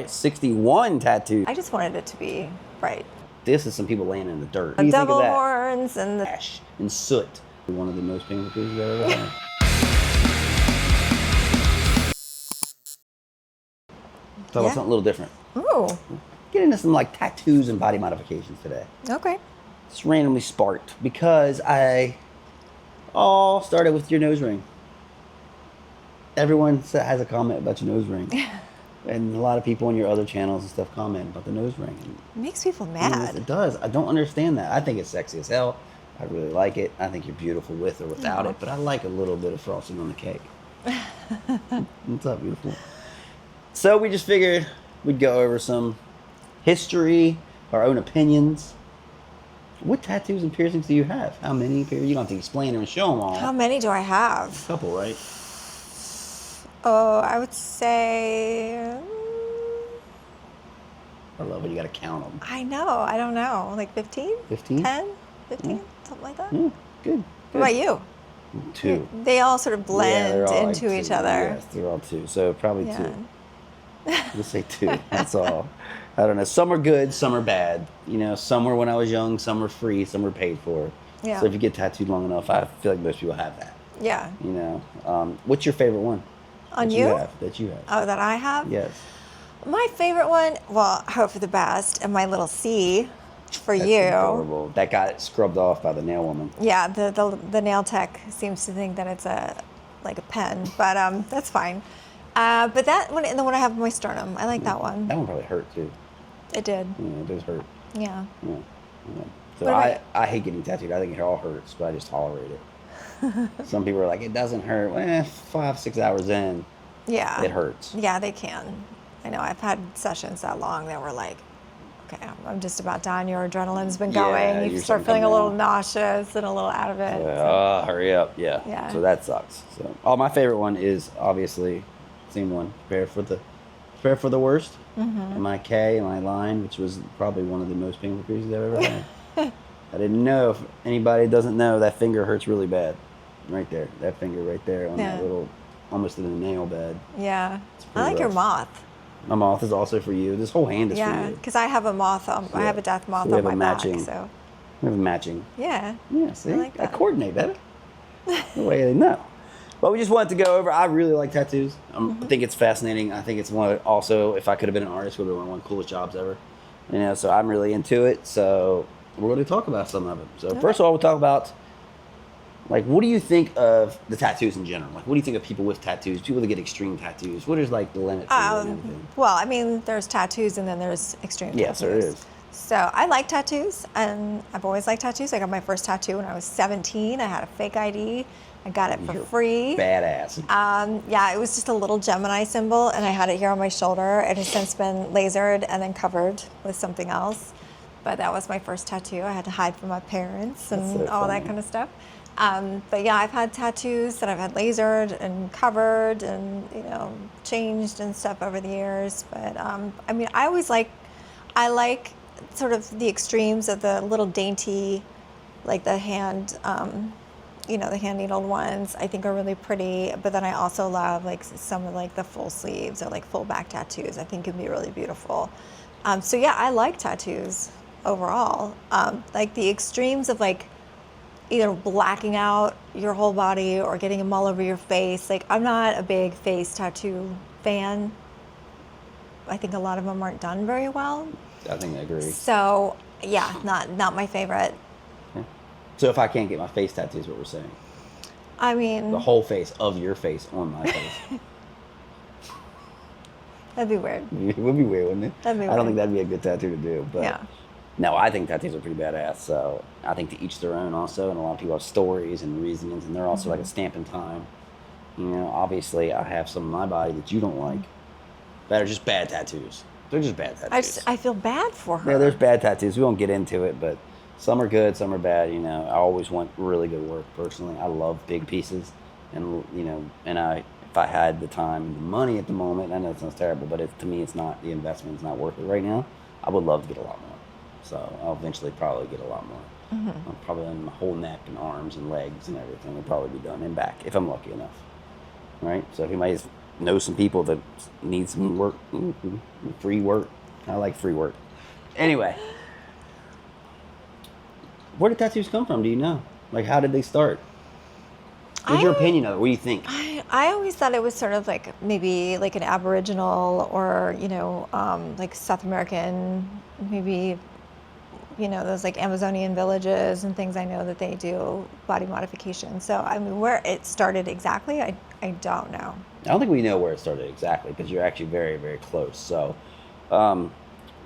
sorry, 61 tattoos. I just wanted it to be bright. This is some people laying in the dirt. What The do you think of devil that? horns and the... Ash and soot. One of the most painful pieces I've ever had. Talk about something a little different. Ooh, Get into some like tattoos and body modifications today. okay. It's randomly sparked because I all started with your nose ring. Everyone has a comment about your nose ring. And a lot of people on your other channels and stuff comment about the nose ring. And, It makes people I mean, mad. it does. I don't understand that. I think it's sexy as hell. I really like it. I think you're beautiful with or without it. But I like a little bit of frosting on the cake. What's up, beautiful? So we just figured we'd go over some history, our own opinions. What tattoos and piercings do you have? How many piercings? You don't have to explain them and show them all. How many do I have? A couple, right? Oh, I would say... I love it. You got to count them. I know. I don't know. Like 15? 15? 10? 15? Something like that? Yeah, good. What about you? 2. They all sort of Yeah, blend they're all into like each 2. other. Yes, they're all 2. So probably Yeah. 2. We'll say 2. That's all. I don't know. Some are good, some are bad. You know, some were when I was young, some were free, some were paid for. Yeah. So if you get tattooed long enough, I feel like most people have that. Yeah. You know, what's your favorite one? On that you? That you have. Oh, that I have? Yes. My favorite one, well, I hope for the best, and my little C for That's you. adorable. That got scrubbed off by the nail woman. Yeah, the nail tech seems to think that it's like a pen, but that's fine. But that one, and the one I have on my sternum, I like that one. That one probably hurt too. It did. Yeah, it does hurt. Yeah. Yeah. Yeah. So What about- I hate getting tattooed. I think it all hurts, but I just tolerate it. Some people are like, it doesn't hurt. Well, 5-6 hours in, Yeah. it hurts. Yeah, they can. I know. I've had sessions that long that were like, okay, I'm just about done. Your adrenaline's been Yeah, going. You you're start starting to feeling a come little down. nauseous and a little out of it. Hurry up. Yeah. Yeah. So that sucks. So, my favorite one is obviously same one. Prepare for the worst. Mm-hmm. My K, my line, which was probably one of the most painful piercings I've ever had. I didn't know, if anybody doesn't know, that finger hurts really bad. Right there. That finger right there on Yeah. that little, almost in the nail bed. Yeah. I pretty like your rough. moth. My moth is also for you. This whole hand is Yeah, for you. because I have a moth. I have a death moth we on have my a back. matching. So We have a matching. yeah. Yeah, see? I like that. coordinate better. The way they know. But we just wanted to go over. I really like tattoos. I think it's fascinating. I think it's one of, also, if I could have been an artist, would have been one of the coolest jobs ever. You know, so I'm really into it. So we're going to talk about some of it. So first of all, we'll talk about, like, what do you think of the tattoos in general? Like, what do you think of people with tattoos? People that get extreme tattoos. What is like the limit for you and everything? Well, I mean, there's tattoos and then there's extreme Yes, tattoos. there is. So I like tattoos, and I've always liked tattoos. I got my first tattoo when I was 17. I had a fake ID. I got it for You're free. Badass. Yeah, it was just a little Gemini symbol, and I had it here on my shoulder. It has since been lasered and then covered with something else. But that was my first tattoo. I had to hide from my parents and That's so all that funny. kind of stuff. But yeah, I've had tattoos that I've had lasered and covered and, you know, changed and stuff over the years. But I mean, I like sort of the extremes of the little dainty, like the hand, you know, the hand needled ones I think are really pretty. But then I also love like some of like the full sleeves or like full back tattoos. I think can be really beautiful. So yeah, I like tattoos overall. Like the extremes of like either blacking out your whole body or getting them all over your face. Like I'm not a big face tattoo fan. I think a lot of them aren't done very well. I think I agree. So yeah, not my favorite. So if I can't get my face tattoo is what we're saying. I mean, The whole face of your face on my face. that'd be weird. It would be weird, wouldn't it? That'd be I don't weird. think that'd be a good tattoo to do. But Yeah. no, I think tattoos are pretty badass. So I think to each their own also. And a lot of people have stories and reasons. And they're also like a stamp in time. You know, obviously I have some of my body that you don't like that are just bad tattoos. They're just bad tattoos. I feel bad for her. Yeah, there's bad tattoos. We won't get into it, but some are good, some are bad. You know, I always want really good work personally. I love big pieces, and you know, if I had the time and the money at the moment, I know it sounds terrible, but to me, it's not the investment. It's not worth it right now. I would love to get a lot more, so I'll eventually probably get a lot more. I'll probably on my whole neck and arms and legs and everything will probably be done, and back if I'm lucky enough. Right. So if anybody's know some people that need some work, free work. I like free work. Anyway, where did tattoos come from? Do you know? Like, how did they start? What's your opinion of it? What do you think? I always thought it was sort of like maybe like an Aboriginal or, like South American, maybe, those like Amazonian villages and things. I know that they do body modification. So, I mean, where it started exactly, I don't know. I don't think we know where it started exactly because you're actually very, very close. So, the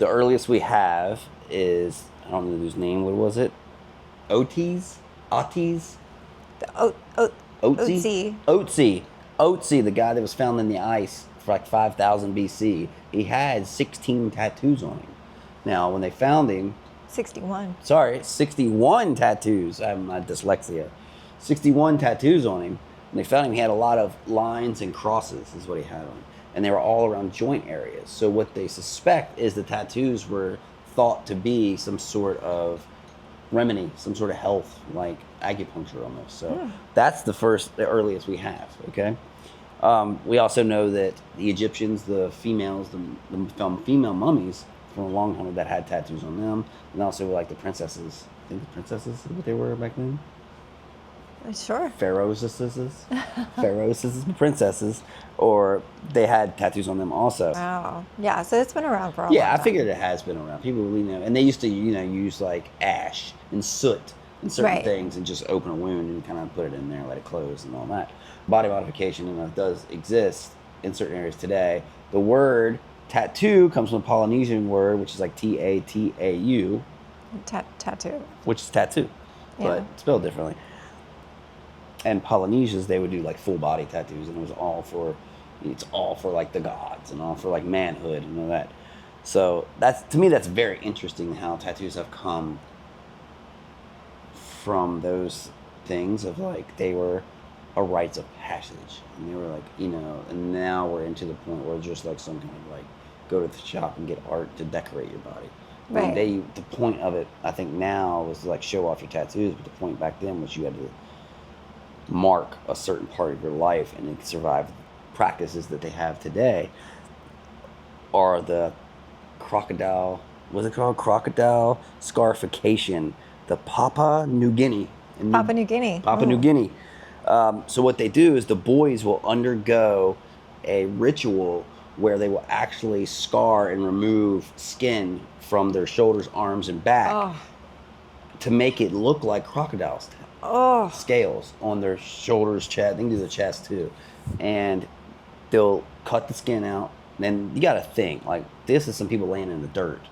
earliest we have is, I don't know whose name, what was it? Otis? Otzi, the guy that was found in the ice for like 5,000 BC. He had 16 tattoos on him. Now, when they found him... 61. Sorry, 61 tattoos. I have my dyslexia. 61 tattoos on him. When they found him, he had a lot of lines and crosses is what he had on him. And they were all around joint areas. So what they suspect is the tattoos were thought to be some sort of remedy, some sort of health, like acupuncture almost. So that's the earliest we have, okay? We also know that the Egyptians, the females, the female mummies from a long time that had tattoos on them, and also like the princesses. I think the princesses is what they were back then. Sure. Pharaohs, princesses, or they had tattoos on them also. Wow. Yeah, so it's been around for a long Yeah, time. I figured it has been around. People really know. And they used to, use like ash and soot and certain things and just open a wound and kind of put it in there, let it close and all that. Body modification, does exist in certain areas today. The word tattoo comes from a Polynesian word, which is like Tatau. Tattoo. Which is tattoo, but spelled differently. And Polynesians, they would do like full body tattoos, and it's all for like the gods and all for like manhood and all that. So to me that's very interesting how tattoos have come from those things of like they were a rites of passage, and they were like and now we're into the point where it's just like some kind of like go to the shop and get art to decorate your body. Right. And the point of it, I think now was to like show off your tattoos, but the point back then was you had to mark a certain part of your life and it survive. Practices that they have today are the crocodile scarification, the Papua New Guinea. So what they do is the boys will undergo a ritual where they will actually scar and remove skin from their shoulders, arms, and back to make it look like crocodiles. Scales on their shoulders, chest. They can do the chest too, and they'll cut the skin out. Then you got to think like this is some people laying in the dirt.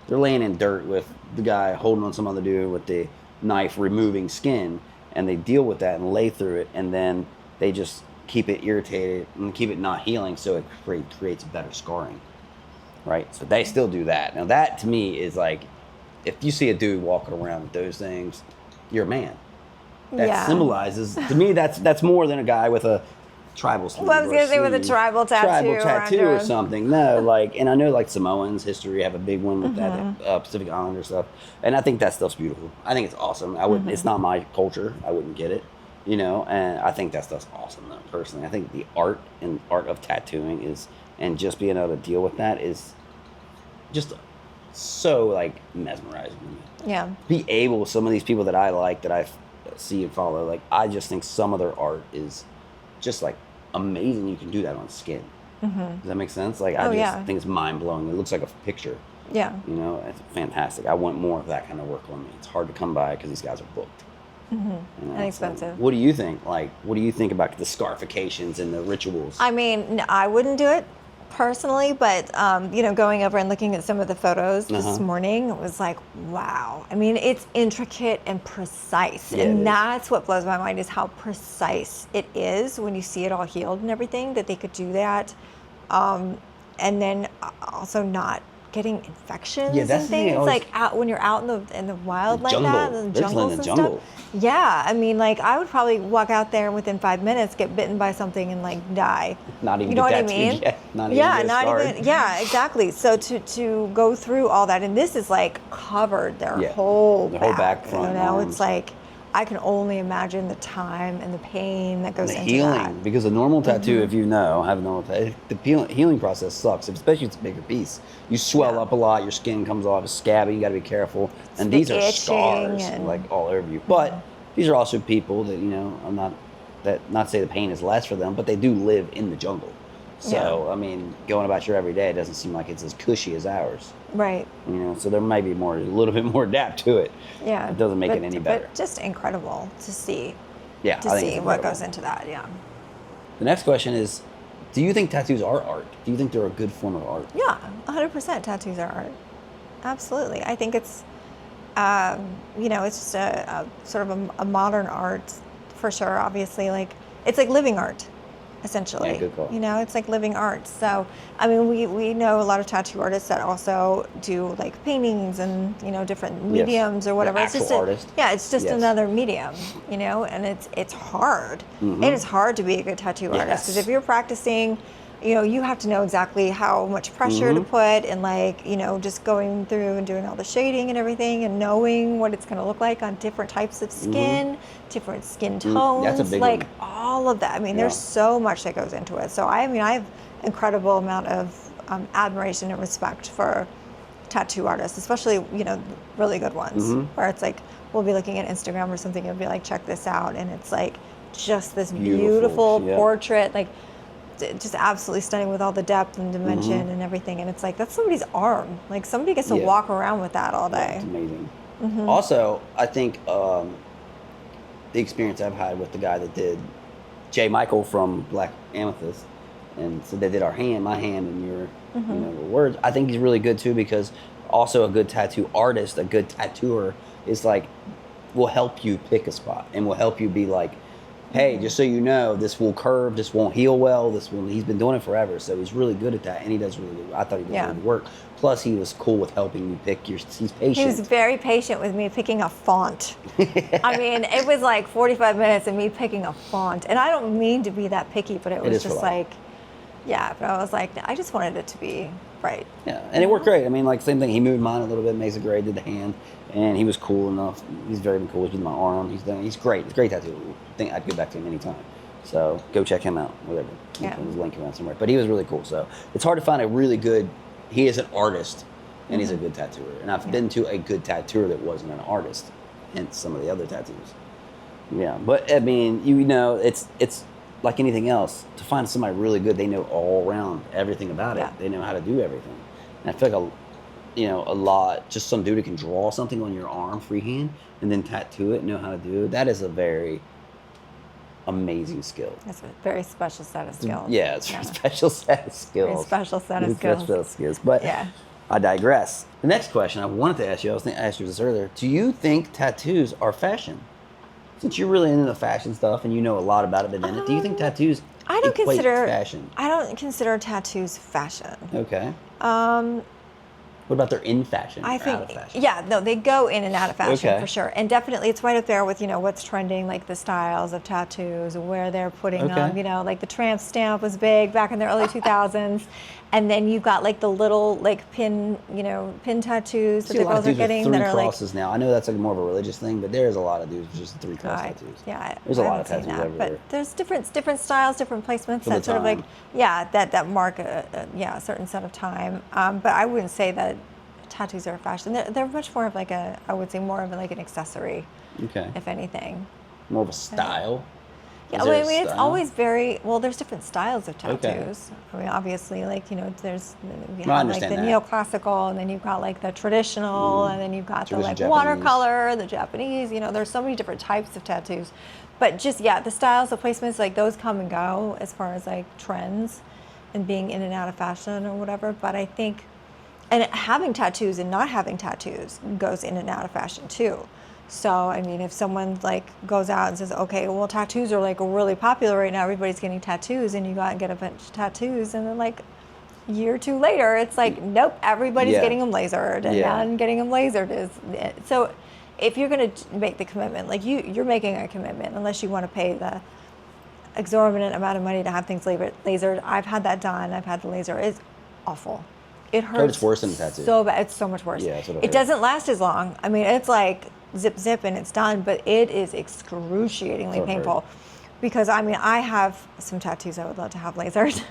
They're laying in dirt with the guy holding on some other dude with the knife removing skin, and they deal with that and lay through it, and then they just keep it irritated and keep it not healing, so it creates better scarring. Right? So they still do that. Now that to me is like, if you see a dude walking around with those things, you're a man. That symbolizes to me that's more than a guy with a tribal sleeve. Well, I was gonna say with a tribal tattoo or something. No, like, and I know like Samoans history have a big one with that Pacific Islander stuff, and I think that stuff's beautiful. I think it's awesome. I wouldn't. It's not my culture. I wouldn't get it, And I think that stuff's awesome though. Personally, I think the art of tattooing is, and just being able to deal with that is, just so like mesmerizing to me. Yeah. Be able, some of these people that I like, that I see and follow, like I just think some of their art is just like amazing. You can do that on skin. Does that make sense? Like I just think it's mind blowing. It looks like a picture. Yeah. It's fantastic. I want more of that kind of work on me. It's hard to come by because these guys are booked. And expensive. So what do you think? Like, what do you think about the scarifications and the rituals? I mean, I wouldn't do it personally, but going over and looking at some of the photos this morning, it was like, wow. I mean, it's intricate and precise, and that's what blows my mind is how precise it is when you see it all healed and everything, that they could do that, and then also not getting infections and things. Like when you're out in the wild like that, in the jungles and stuff. Yeah, I mean, like I would probably walk out there and within 5 minutes get bitten by something and like die. Not even. You know what I mean? Yeah, exactly. So to go through all that, and this is like covered their whole back, front. It's like, I can only imagine the time and the pain that goes The into healing, that. because a normal tattoo, if you know, have a normal tattoo, healing process sucks, especially if it's a bigger piece. You swell Yeah. up a lot, your skin comes off, it's scabby, you got to be careful. And the these are itching scars, and- like all over you. But these are also people that, I'm not to say the pain is less for them, but they do live in the jungle. So, Yeah. I mean, going about your everyday doesn't seem like it's as cushy as ours. Right. So there might be a little bit more adapt to it. Yeah. It doesn't make it any better. But just incredible to see. Yeah, To I think see it's what incredible. goes into that. Yeah. The next question is, do you think tattoos are art? Do you think they're a good form of art? Yeah. 100% tattoos are art. Absolutely. I think it's, it's just a sort of a modern art for sure. Obviously, like it's like living art. Essentially, Yeah, good call. it's like living art. So, I mean, we know a lot of tattoo artists that also do like paintings and different mediums or whatever. The It's just actual artist. yeah, it's just Yes. another medium, and it's hard. It is hard to be a good tattoo artist because Yes. if you're practicing, you have to know exactly how much pressure to put and just going through and doing all the shading and everything and knowing what it's going to look like on different types of skin, different skin tones, That's a big like one. all of that. I mean, there's so much that goes into it. So I have incredible amount of admiration and respect for tattoo artists, especially really good ones, where it's like we'll be looking at Instagram or something, you'll be like, check this out, and it's like just this beautiful yeah. portrait, like just absolutely stunning with all the depth and dimension and everything. And it's like that's somebody's arm. Like somebody gets to Yeah. walk around with that all day. It's amazing. Also, I think the experience I've had with the guy that did J. Michael from Black Amethyst, and so they did my hand, and your words. I think he's really good too, because also a good tattoo artist, a good tattooer is like will help you pick a spot and will help you be like, hey, just so you know, this will curve, this won't heal well, he's been doing it forever, so he's really good at that, and he does really good. I thought he did really good work. Plus, he was cool with helping you pick he's patient. He was very patient with me picking a font. I mean, it was like 45 minutes of me picking a font, and I don't mean to be that picky, but it was just like, yeah, but I was like, I just wanted it to be right. Yeah, and it worked great. I mean, like, same thing, he moved mine a little bit, makes it great, did the hand, and he was cool enough. He's very cool. He did my arm. He's great. He's a great tattoo. I think I'd go back to him anytime. So go check him out, whatever. Yeah. There's a link around somewhere. But he was really cool. So it's hard to find a really good, he is an artist, and he's a good tattooer. And I've been to a good tattooer that wasn't an artist in some of the other tattoos. Yeah, but I mean, it's like anything else. To find somebody really good, they know all around everything about it. Yeah. They know how to do everything. And I feel like a lot, just some dude who can draw something on your arm freehand and then tattoo it and know how to do it. That is a very amazing skill. It's a very special set of skills. Yeah, it's a special set of skills. Very special set of It's a skills. special skills. But Yeah. I digress. The next question I wanted to ask you, I asked you this earlier. Do you think tattoos are fashion? Since you're really into the fashion stuff and you know a lot about it, do you think tattoos I don't equate consider fashion? I don't consider tattoos fashion. Okay. What about they're in fashion? I or think, out of fashion? yeah, no, they go in and out of fashion Okay. for sure, and definitely it's right up there with what's trending, like the styles of tattoos, where they're putting Okay. them. Like the tramp stamp was big back in the early 2000s, and then you've got like the little like pin tattoos that See the a lot of girls are dudes with getting 3 that are like. crosses now. I know that's like more of a religious thing, but there's a lot of dudes with just 3 cross tattoos. There's a lot of haven't seen tattoos that, everywhere. but there's different styles, different placements For the that sort of like time. that mark a certain set of time. But I wouldn't say that tattoos are fashion. They're much more of like I would say more of like an accessory, Okay. if anything. More of a style. Yeah, Is there I a mean, it's style? always there's different styles of tattoos. Okay. I mean, obviously, like, there's, you No, I have like the understand that. neoclassical, and then you've got like the traditional, and then you've got the Traditional like Japanese. watercolor, the Japanese, there's so many different types of tattoos. But just, the styles, the placements, like those come and go as far as like trends and being in and out of fashion or whatever. But I think, and having tattoos and not having tattoos goes in and out of fashion too. So, I mean, if someone like goes out and says, okay, well, tattoos are like really popular right now, everybody's getting tattoos, and you go out and get a bunch of tattoos, and then like a year or two later, it's like, nope, everybody's Yeah. getting them lasered, and Yeah. then getting them lasered is, so if you're going to make the commitment, like you're making a commitment, unless you want to pay the exorbitant amount of money to have things lasered. I've had that done. I've had the laser. It's awful. It hurts. It's worse than a tattoo. So bad. It's so much worse. Yeah, that's what I It heard. doesn't last as long. I mean, it's like zip, zip, and it's done. But it is excruciatingly So hard. painful because I mean, I have some tattoos I would love to have lasered,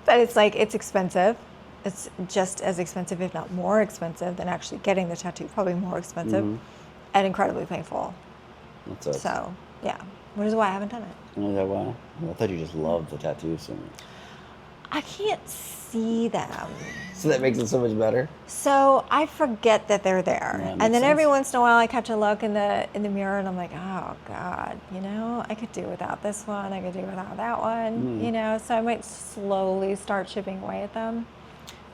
but it's like, it's expensive. It's just as expensive, if not more expensive, than actually getting the tattoo. Probably more expensive and incredibly painful. That sucks. So, yeah, which is why I haven't done it. Is that why? I thought you just loved the tattoos so much. I can't see them. So that makes it so much better. So I forget that they're there. Yeah, And makes then every sense. once in a while I catch a look in the mirror and I'm like, oh God, I could do without this one. I could do without that one, so I might slowly start chipping away at them.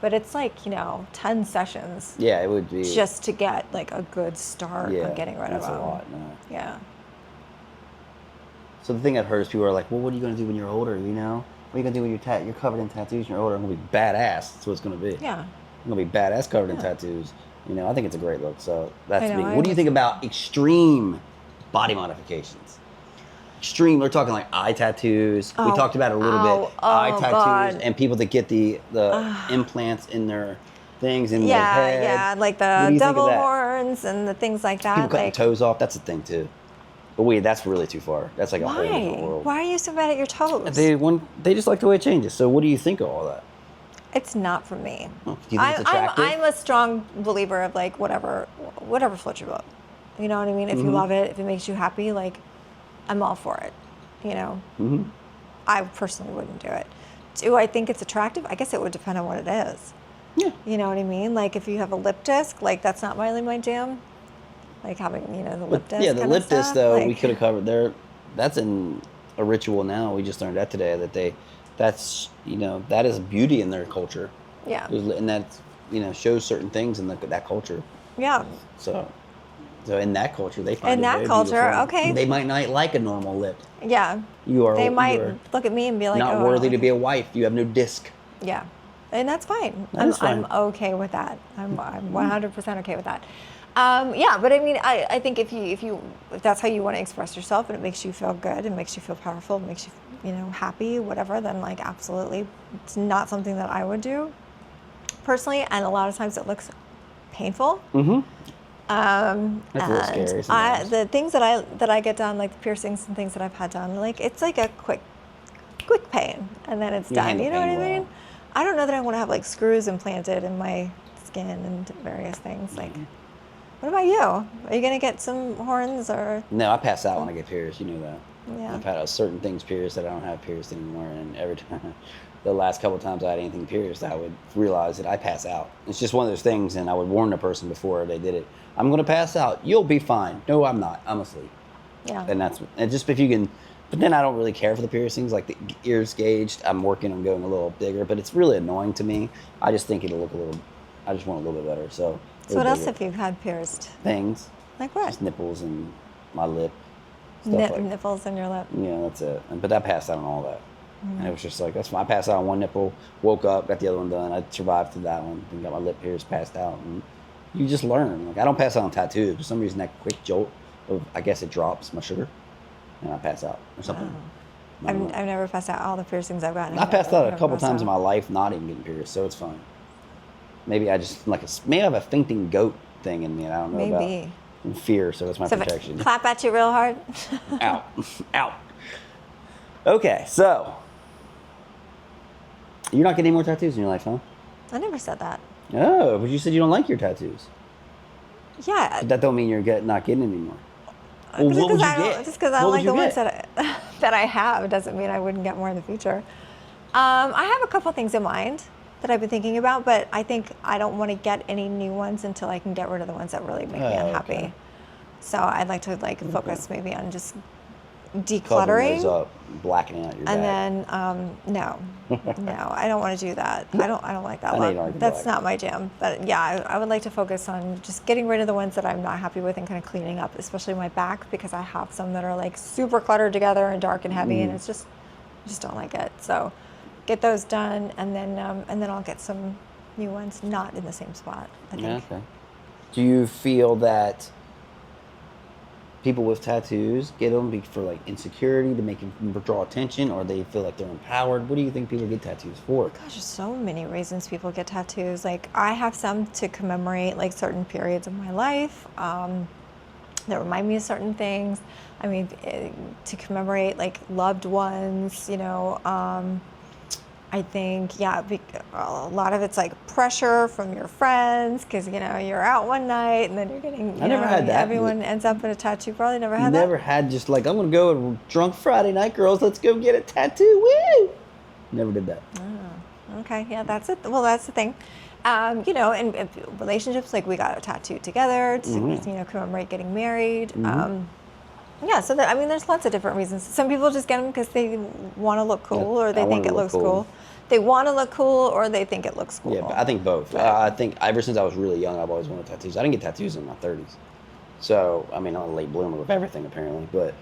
But it's like, 10 sessions Yeah, it would be. just to get like a good start yeah, on getting rid of that's them. a lot. No. Yeah. So the thing I've heard is people are like, well, what are you going to do when you're older, What are you going to do when you're covered in tattoos and you're older? I'm going to be badass. That's what it's going to be. Yeah. I'm going to be badass covered in tattoos. I think it's a great look. So that's I know, me. I What do you was- think about extreme body modifications? Extreme, we're talking like eye tattoos. We Oh, talked about it a little bit. oh, Eye oh, tattoos God. and people that get the implants in their things in their Yeah, head. yeah, like What do the you think of double that? horns and the things like that. People cutting like, toes off, that's a thing too. But wait, that's really too far. That's like a whole different why? world. Why are you so bad at your toes? They just like the way it changes. So what do you think of all that? It's not for me. Oh, do you think it's attractive? I'm a strong believer of like whatever floats your boat. You know what I mean? If you love it, if it makes you happy, like I'm all for it. I personally wouldn't do it. Do I think it's attractive? I guess it would depend on what it is. Yeah. You know what I mean? Like if you have a lip disc, like that's not really my jam. Like having, the lip disc. Yeah, the kinda lip disc stuff, though, like- we could have covered there. That's in a ritual now. We just learned that today that is beauty in their culture. Yeah. And that shows certain things in that culture. Yeah. So in that culture, they find In it that very culture, beautiful. okay. They might not like a normal lip. Yeah. You are. They you might are look at me and be like, not oh, I worthy don't to like be it. a wife. You have no disc. Yeah, and that's fine. That is fine. I'm okay with that. I'm 100% okay with that. Yeah, but I mean, I think if that's how you want to express yourself and it makes you feel good, it makes you feel powerful, it makes you happy, whatever, then like absolutely, it's not something that I would do personally, and a lot of times it looks painful. Mm-hmm. That's a little And scary sometimes. the things that I get done, like the piercings and things that I've had done, like it's like a quick pain, and then it's You done. handle You know what I pain well. mean? I don't know that I want to have like screws implanted in my skin and various things. Like, what about you? Are you gonna get some horns or? No, I pass out when I get pierced. You know that. Yeah. I've had certain things pierced that I don't have pierced anymore, and every time, the last couple of times I had anything pierced, I would realize that I pass out. It's just one of those things, and I would warn the person before they did it. I'm going to pass out. You'll be fine. No, I'm not. I'm asleep. Yeah. And just if you can, but then I don't really care for the piercings, like the ears gauged. I'm working on going a little bigger, but it's really annoying to me. I just think it'll look I just want a little bit better. So So what else have you had pierced? Things, Like what? just nipples and my lip. Stuff like Nipples in your lip. Yeah, that's it. But I passed out on all that. Mm-hmm. And it was just like, that's why I passed out on one nipple, woke up, got the other one done. I survived through that one, then got my lip pierced, passed out. And you just learn. Like, I don't pass out on tattoos. For some reason, that quick jolt of, I guess it drops my sugar, and I pass out or something. I don't know. I've never passed out. All the piercings I've gotten. I passed out a I've couple never passed times in my out. life not even getting pierced, so it's fine. Maybe I just, maybe I have a fainting goat thing in me, and I don't know about. Maybe. And fear, so it's my So if I protection. clap at you real hard. Out. Out. Okay, so. You're not getting any more tattoos in your life, huh? I never said that. Oh, but you said you don't like your tattoos. Yeah. But that don't mean you're not getting any more. Well, Just what would you because get? Just because I What don't would like the you ones get? that I have doesn't mean I wouldn't get more in the future. I have a couple things in mind that I've been thinking about, but I think I don't want to get any new ones until I can get rid of the ones that really make me Oh, unhappy. okay. So I'd like to focus maybe on just Covering decluttering. those up, blackening out your back. And then no, I don't want to do that. I don't like that I know you look. don't like the That's black. not my jam. But yeah, I would like to focus on just getting rid of the ones that I'm not happy with and kind of cleaning up, especially my back, because I have some that are like super cluttered together and dark and heavy, Mm. and I just don't like it. So get those done, and then I'll get some new ones, not in the same spot. I think. Yeah, okay. Do you feel that people with tattoos get them for like insecurity to make them draw attention, or they feel like they're empowered? What do you think people get tattoos for? Gosh, there's so many reasons people get tattoos. Like I have some to commemorate like certain periods of my life. that remind me of certain things. I mean, to commemorate like loved ones, I think, yeah, a lot of it's like pressure from your friends because, you're out one night and then you're getting, I never had that. everyone ends up with a tattoo. Probably never had Never had just like, I'm going to go to drunk Friday night, girls. Let's go get a tattoo. Woo! Never did that. Oh, okay. Yeah, that's it. Well, that's the thing. In relationships, like we got a tattoo together to, commemorate getting married. Yeah, so there's lots of different reasons. Some people just get them because they want to look cool or they think it looks cool. They want to look cool or they think it looks cool. Yeah, but I think both. I think ever since I was really young, I've always wanted tattoos. I didn't get tattoos in my 30s. So, I'm a late bloomer with everything apparently. But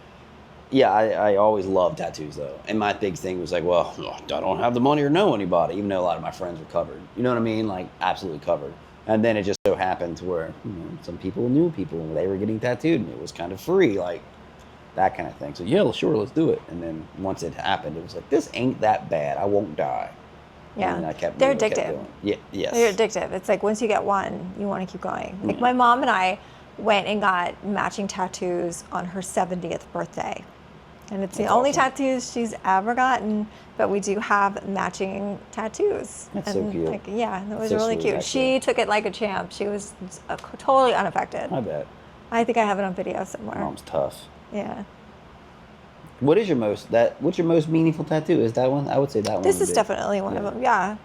yeah, I always loved tattoos though. And my big thing was like, well, I don't have the money or know anybody, even though a lot of my friends were covered. You know what I mean? Like absolutely covered. And then it just so happened where some people knew people and they were getting tattooed and it was kind of free. Like, that kind of thing. So yeah, sure, let's do it. And then once it happened, it was like, this ain't that bad. I won't die. Yeah, and I kept, they're kept addictive. going. Yeah, yes. They're addictive. It's like once you get one, you want to keep going. Like my mom and I went and got matching tattoos on her 70th birthday. And it's the only tattoos she's ever gotten, but we do have matching tattoos. That's so cute. That was so really sweet, cute. actually. She took it like a champ. She was totally unaffected. I bet. I think I have it on video somewhere. Mom's tough. Yeah. What's your most meaningful tattoo? Is that one? I would say that one. This is definitely one of them. Yeah.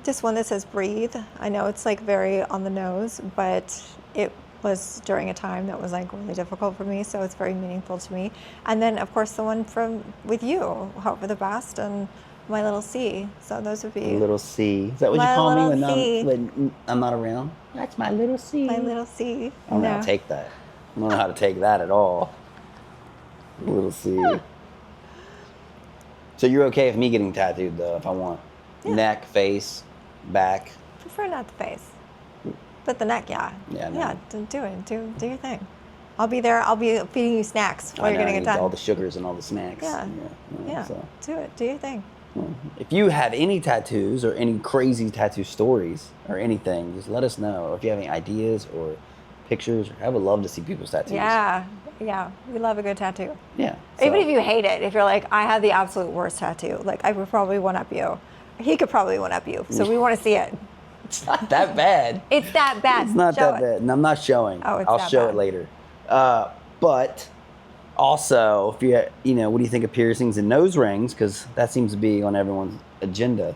Just one that says breathe. I know it's like very on the nose, but it was during a time that was like really difficult for me, so it's very meaningful to me. And then of course the one with you, hope for the best, and my little C. So those would be little C. Is that what you my call me little when I'm not around? That's my little C. my little C. I don't know how to take that. I don't know how to take that at all. Little C. So you're okay with me getting tattooed though, if I want? Yeah. Neck, face, back. Prefer not the face, but the neck, yeah. Yeah, no. Yeah, do it. Do your thing. I'll be there. I'll be feeding you snacks while you're getting it done. All the sugars and all the snacks. Yeah. So. Do it. Do your thing. If you have any tattoos or any crazy tattoo stories or anything, just let us know. Or if you have any ideas or pictures, I would love to see people's tattoos. Yeah. We love a good tattoo. Yeah. Even if you hate it, if you're like, I had the absolute worst tattoo, like I would probably one up you. He could probably one up you. So we want to see it. It's not that bad. It's that bad. It's not Show that it. bad. And I'm not showing. Oh, it's I'll that show bad. it later. But also, if what do you think of piercings and nose rings? Because that seems to be on everyone's agenda.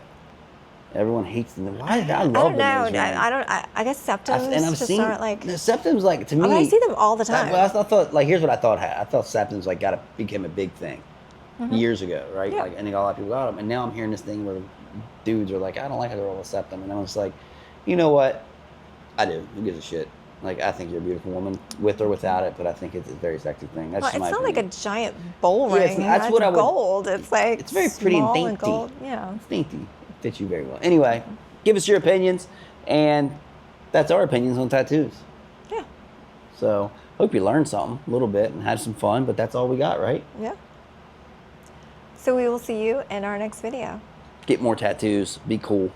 Everyone hates them. Why did I love I don't the know. nose ring? I guess septums aren't like. The septums, like, to me. I see them all the time. I thought, like, here's what I thought. I thought septums, like, became a big thing years ago, right? Yeah. Like, and a lot of people got them. And now I'm hearing this thing where dudes are like, I don't like a girl with a septum. And I was like, you know what? I do. Who gives a shit? Like, I think you're a beautiful woman, with or without it, but I think it's a very sexy thing. That's Well, just it's my not opinion. like a giant bowl Yeah, ring. that's what I would- gold. It's like It's very pretty and small dainty. gold. Yeah. It's dainty. It fits you very well. Anyway, give us your opinions, and that's our opinions on tattoos. Yeah. So, hope you learned something a little bit and had some fun, but that's all we got, right? Yeah. So we will see you in our next video. Get more tattoos. Be cool.